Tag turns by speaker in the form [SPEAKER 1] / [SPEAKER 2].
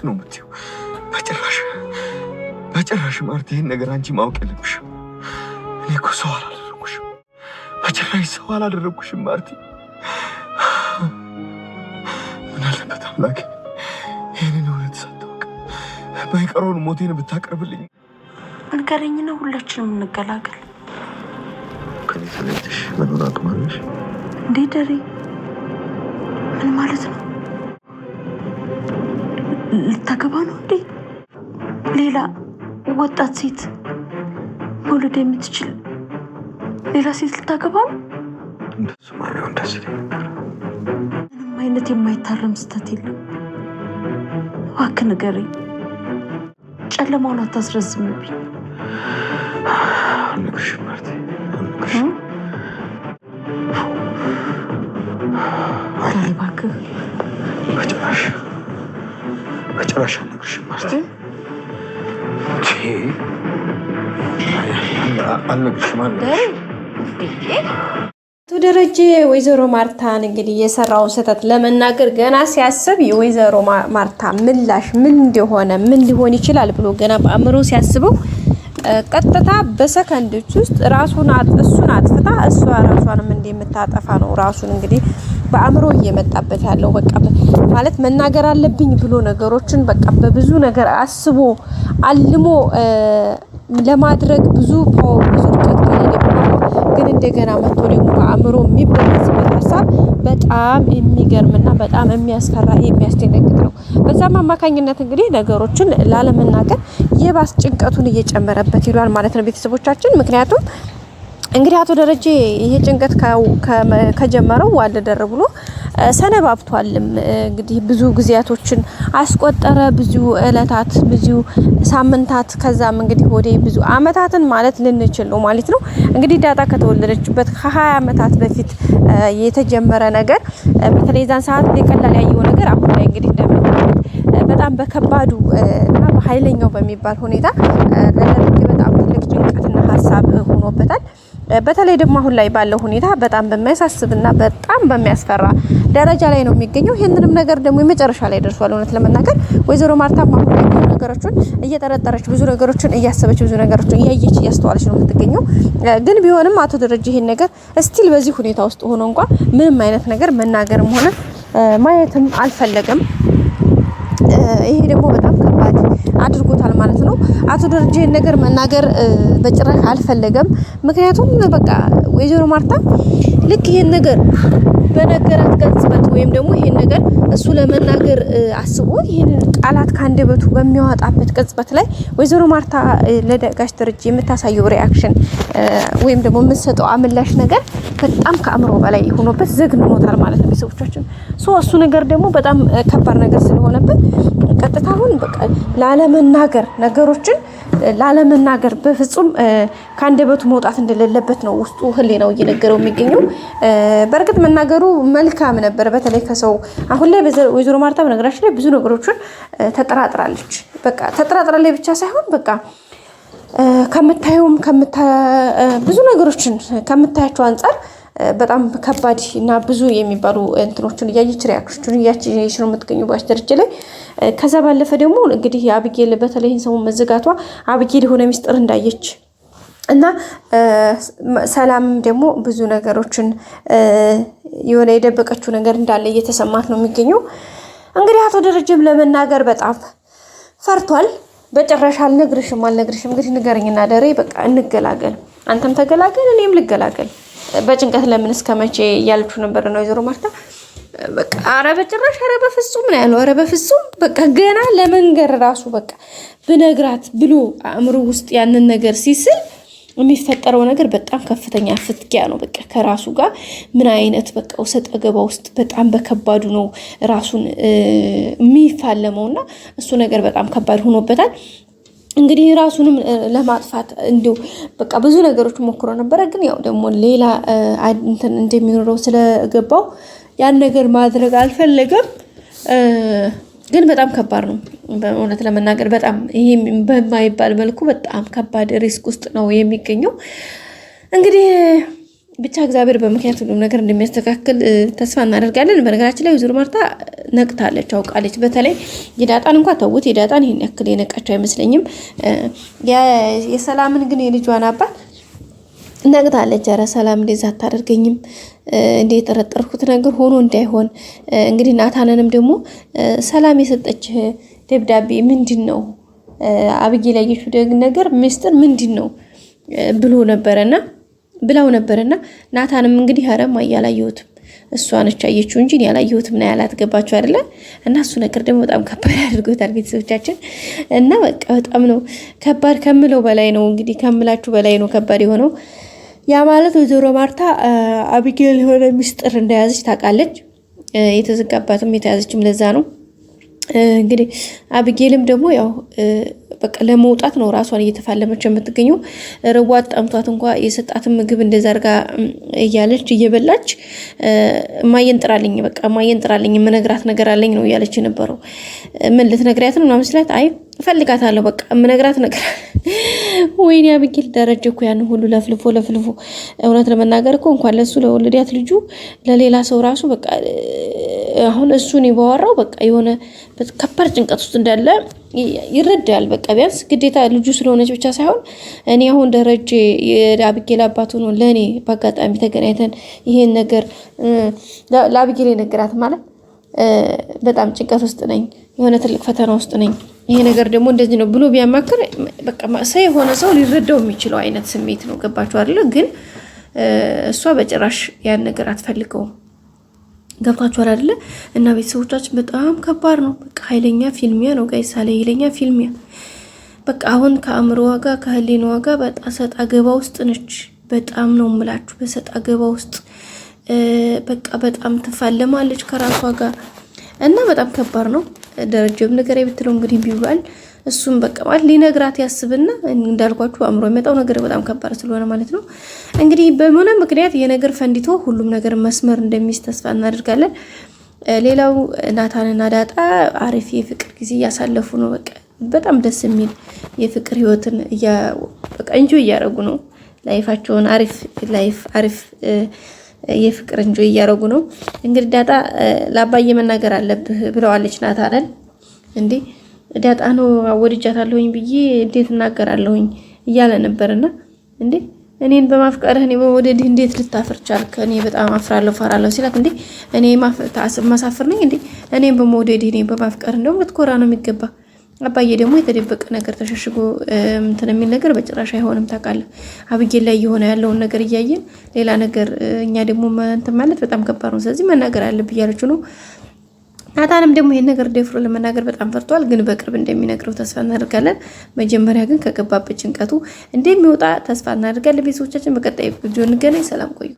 [SPEAKER 1] ነው የምትይው? በጭራሽ ማርቲ፣ ይህን ነገር አንቺ ማወቅ የለብሽም። እኔ እኮ ሰው አላደረኩሽም፣ በጭራሽ ሰው አላደረኩሽም ማርቲ። ምን አለበት አምላኬ ይህንን እውነት ሳታውቅ ባይቀረውን ሞቴን ብታቀርብልኝ።
[SPEAKER 2] ንገረኝና ሁላችንም እንገላገል።
[SPEAKER 1] ከኔ ተለይተሽ መኖር አቅም አለሽ
[SPEAKER 2] እንዴ? ደሬ ምን ማለት ነው? ልታገባ ነው እንዴ? ሌላ ወጣት ሴት መውለድ የምትችል ሌላ ሴት ልታገባ ነው?
[SPEAKER 1] እንደሱ ማየው ደስ ይለኝ ነበር።
[SPEAKER 2] ምንም አይነት የማይታረም ስህተት የለም። እባክህ ንገረኝ። ጨለማውን አታስረዝምብኝ።
[SPEAKER 1] አልነግርሽም ማርቲ፣ አልነግርሽም።
[SPEAKER 2] እባክህ
[SPEAKER 1] በጭራሽ አልነግርሽም ማርቲ። አልነግርሽም።
[SPEAKER 3] አቶ ደረጀ ወይዘሮ ማርታን እንግዲህ የሰራውን ስህተት ለመናገር ገና ሲያስብ የወይዘሮ ማርታ ምላሽ ምን እንደሆነ ምን ሊሆን ይችላል ብሎ ገና በአእምሮ ሲያስበው ቀጥታ በሰከንዶች ውስጥ እሱን አጥፍታ እሷ ራሷንም እንደምታጠፋ ነው ራሱን እንግዲህ በአእምሮ እየመጣበት ያለው። በቃ ማለት መናገር አለብኝ ብሎ ነገሮችን በቃ በብዙ ነገር አስቦ አልሞ ለማድረግ ብዙ ርቀት ከሄደ ግን እንደገና መጥቶ ደግሞ በአእምሮ የሚበለጽበት ሀሳብ በጣም የሚገርምና በጣም የሚያስፈራ የሚያስደነግጥ ነው። በዛም አማካኝነት እንግዲህ ነገሮችን ላለመናገር የባስ ጭንቀቱን እየጨመረበት ይሏል ማለት ነው ቤተሰቦቻችን። ምክንያቱም እንግዲህ አቶ ደረጀ ይሄ ጭንቀት ከጀመረው ዋልደር ብሎ ሰነባብቷልም። እንግዲህ ብዙ ጊዜያቶችን አስቆጠረ፣ ብዙ እለታት፣ ብዙ ሳምንታት፣ ከዛም እንግዲህ ወደ ብዙ አመታትን ማለት ልንችል ነው ማለት ነው። እንግዲህ ዳጣ ከተወለደችበት ከ20 አመታት በፊት የተጀመረ ነገር በተለይ ዛን ሰዓት ቀላል ያየው ነገር አሁን ላይ እንግዲህ እንደምታዩት በጣም በከባዱ እና በኃይለኛው በሚባል ሁኔታ ለደረጀ በጣም ትልቅ ጭንቀትና ሀሳብ ሆኖበታል። በተለይ ደግሞ አሁን ላይ ባለው ሁኔታ በጣም በሚያሳስብና በጣም በሚያስፈራ ደረጃ ላይ ነው የሚገኘው። ይሄንንም ነገር ደግሞ የመጨረሻ ላይ ደርሷል። እውነት ለመናገር ወይዘሮ ማርታ አሁን ላይ ብዙ ነገሮችን እየጠረጠረች፣ ብዙ ነገሮችን እያሰበች፣ ብዙ ነገሮችን እያየች እያስተዋለች ነው የምትገኘው። ግን ቢሆንም አቶ ደረጀ ይሄን ነገር ስቲል በዚህ ሁኔታ ውስጥ ሆኖ እንኳን ምንም አይነት ነገር መናገርም ሆነ ማየትም አልፈለገም። ይሄ ደግሞ በጣም ከባድ አድርጎታል ማለት ነው። አቶ ደረጀ ነገር መናገር በጭራሽ አልፈለገም። ምክንያቱም በቃ ወይዘሮ ማርታ ልክ ይሄን ነገር በነገራት ቅጽበት ወይም ደግሞ ይሄን ነገር እሱ ለመናገር አስቦ ይሄን ቃላት ካንደበቱ በሚያወጣበት ቅጽበት ላይ ወይዘሮ ማርታ ለጋሽ ደረጀ የምታሳየው ሪአክሽን ወይም ደግሞ የምትሰጠው አምላሽ ነገር በጣም ከአእምሮ በላይ ሆኖበት ዘግንኖታል ማለት ነው ቤተሰቦቻችን። እሱ ነገር ደግሞ በጣም ከባድ ነገር ስለሆነበት ቀጥታ አሁን በቃ ላለመናገር ነገሮችን ላለመናገር በፍጹም ካንደበቱ መውጣት እንደሌለበት ነው ውስጡ ህሊናው እየነገረው የሚገኘው። በእርግጥ መናገሩ መልካም ነበር። በተለይ ከሰው አሁን ላይ ወይዘሮ ማርታ በነገራችን ላይ ብዙ ነገሮችን ተጠራጥራለች። በቃ ተጠራጥራለች ብቻ ሳይሆን በቃ ከምታዩም ብዙ ነገሮችን ከምታያቸው አንፃር በጣም ከባድ እና ብዙ የሚባሉ እንትኖችን እያየች ሪአክሽኑን እያየች ነው የምትገኘው ጋሽ ደረጀ ላይ። ከዛ ባለፈ ደግሞ እንግዲህ አብጌል በተለይ ሰው መዘጋቷ አብጌል የሆነ ሚስጥር እንዳየች እና ሰላም ደግሞ ብዙ ነገሮችን የሆነ የደበቀችው ነገር እንዳለ እየተሰማት ነው የሚገኘው። እንግዲህ አቶ ደረጀም ለመናገር በጣም ፈርቷል። በጭራሽ አልነግርሽም እንግዲህ ንገረኝና ደሬ በቃ እንገላገል፣ አንተም ተገላገል እኔም ልገላገል፣ በጭንቀት ለምን እስከመቼ እያለችው ነበር ነው ወይዘሮ ማርታ። በቃ አረ በጭራሽ አረ በፍጹም ነው ያለው። አረ በፍጹም በቃ ገና ለመንገር ራሱ በቃ ብነግራት ብሎ አእምሮ ውስጥ ያንን ነገር ሲስል የሚፈጠረው ነገር በጣም ከፍተኛ ፍትጊያ ነው። በቃ ከራሱ ጋር ምን አይነት በቃ ወሰጥ አገባ ውስጥ በጣም በከባዱ ነው ራሱን የሚፋለመውና እሱ ነገር በጣም ከባድ ሆኖበታል። እንግዲህ ራሱንም ለማጥፋት እንዲሁ በቃ ብዙ ነገሮች ሞክሮ ነበረ። ግን ያው ደግሞ ሌላ እንትን እንደሚኖረው ስለገባው ያን ነገር ማድረግ አልፈለገም። ግን በጣም ከባድ ነው በእውነት ለመናገር በጣም ይሄ በማይባል መልኩ በጣም ከባድ ሪስክ ውስጥ ነው የሚገኘው። እንግዲህ ብቻ እግዚአብሔር በምክንያት ሁሉም ነገር እንደሚያስተካክል ተስፋ እናደርጋለን። በነገራችን ላይ ወይዘሮ ማርታ ነቅታለች፣ አውቃለች። በተለይ የዳጣን እንኳን ተውት፣ የዳጣን ይሄን ያክል የነቃቸው አይመስለኝም። የሰላምን ግን የልጇን አባት ነቅታለች። ኧረ ሰላም እንደዛ አታደርገኝም፣ እንደ የጠረጠርኩት ነገር ሆኖ እንዳይሆን። እንግዲህ ናታንንም ደግሞ ሰላም የሰጠችህ ደብዳቤ ምንድን ነው? አብጌ ላይ ያየሽው ነገር ምስጢር ምንድን ነው ብሎ ብላው ነበርና ናታንም እንግዲህ ሀረም አያላየሁትም እሷ ነች ያየችው እንጂ ያላየሁትም ነው ያላት። ገባችሁ አይደለ? እና እሱ ነገር ደግሞ በጣም ከባድ አድርጎታል ቤተሰቦቻችን። እና በቃ በጣም ነው ከባድ ከምለው በላይ ነው እንግዲህ ከምላችሁ በላይ ነው ከባድ የሆነው። ያ ማለት ወይዘሮ ማርታ አብጌል የሆነ ምስጢር እንደያዘች ታውቃለች። የተዘጋባትም የተያዘችም ለዛ ነው። እንግዲህ አብጌልም ደግሞ ያው በቃ ለመውጣት ነው ራሷን እየተፋለመች የምትገኘው። ርዋት ጠምቷት እንኳ የሰጣትን ምግብ እንደዛ አድርጋ እያለች እየበላች እማዬን ጥራልኝ፣ በቃ እማዬን ጥራልኝ፣ የምነግራት ነገር አለኝ ነው እያለች የነበረው። ምን ልትነግሪያት ነው ምናምን ስላት አይ እፈልጋታለሁ በቃ የምነግራት ነገር። ወይኔ አብጌል ደረጀ እኮ ያን ሁሉ ለፍልፎ እውነት ለመናገር እኮ እንኳን ለሱ ለወለዲያት ልጁ ለሌላ ሰው ራሱ በቃ አሁን እሱን ባወራው በቃ የሆነ ከባድ ጭንቀት ውስጥ እንዳለ ይረዳል። በቃ ቢያንስ ግዴታ ልጁ ስለሆነች ብቻ ሳይሆን እኔ አሁን ደረጀ የአብጌል አባቱ ነው ለእኔ በአጋጣሚ ተገናኝተን ይሄን ነገር ለአብጌል ነገራት ማለት በጣም ጭንቀት ውስጥ ነኝ፣ የሆነ ትልቅ ፈተና ውስጥ ነኝ፣ ይሄ ነገር ደግሞ እንደዚህ ነው ብሎ ቢያማክር በቃ ሰው የሆነ ሰው ሊረዳው የሚችለው አይነት ስሜት ነው። ገባችሁ አይደለ? ግን እሷ በጭራሽ ያን ነገር አትፈልገውም። ገብታችኋል አይደለ? እና ቤተሰቦቻችን በጣም ከባድ ነው። በቃ ኃይለኛ ፊልሚያ ነው ጋይስ፣ ኃይለኛ ፊልሚያ። በቃ አሁን ከአእምሮዋ ጋር ከህሊናዋ ጋር በጣም ሰጣ ገባ ውስጥ ነች። በጣም ነው የምላችሁ በሰጣ ገባ ውስጥ በቃ በጣም ትፋለማለች ከራሷ ጋር እና በጣም ከባድ ነው። ደረጀም ነገር የብትለው እንግዲህ ቢባል እሱም በቃ ማለት ሊነግራት ያስብና እንዳልኳችሁ አእምሮ የሚመጣው ነገር በጣም ከባድ ስለሆነ ማለት ነው። እንግዲህ በሆነ ምክንያት የነገር ፈንዲቶ ሁሉም ነገር መስመር እንደሚይዝ ተስፋ እናደርጋለን። ሌላው ናታንና ዳጣ አሪፍ የፍቅር ጊዜ እያሳለፉ ነው። በቃ በጣም ደስ የሚል የፍቅር ህይወትን በቃ እንጆይ እያደረጉ ነው። ላይፋቸውን አሪፍ የፍቅር እንጆይ እያደረጉ ነው። እንግዲህ ዳጣ ለአባዬ መናገር አለብህ ብለዋለች ናታንን። እንዴ ዳጣ ነው ወድጃታለሁኝ ብዬ እንዴት እናገራለሁኝ እያለ ነበርና እንዴ እኔን በማፍቀርህ እኔ በመውደድህ እንዴት ልታፍር ቻልክ? እኔ በጣም አፍራለሁ ፈራለሁ ሲላት እንዴ እኔ ማሳፍር ነኝ እንዴ? እኔን በመውደድህ እኔ በማፍቀርህ እንደውም ልትኮራ ነው የሚገባ። አባዬ ደግሞ የተደበቀ ነገር ተሸሽጎ እንትን የሚል ነገር በጭራሽ አይሆንም። ታውቃለህ አብጌል ላይ የሆነ ያለውን ነገር እያየን ሌላ ነገር እኛ ደግሞ እንትን ማለት በጣም ከባድ ነው። ስለዚህ መናገር አለብህ እያለችው ነው። ናታንም ደግሞ ይሄን ነገር ደፍሮ ለመናገር በጣም ፈርቷል፣ ግን በቅርብ እንደሚነግረው ተስፋ እናደርጋለን። መጀመሪያ ግን ከገባበት ጭንቀቱ እንደሚወጣ ተስፋ እናደርጋለን። ቤተሰቦቻችን በቀጣይ ቪዲዮ እንገናኝ። ሰላም ቆዩ።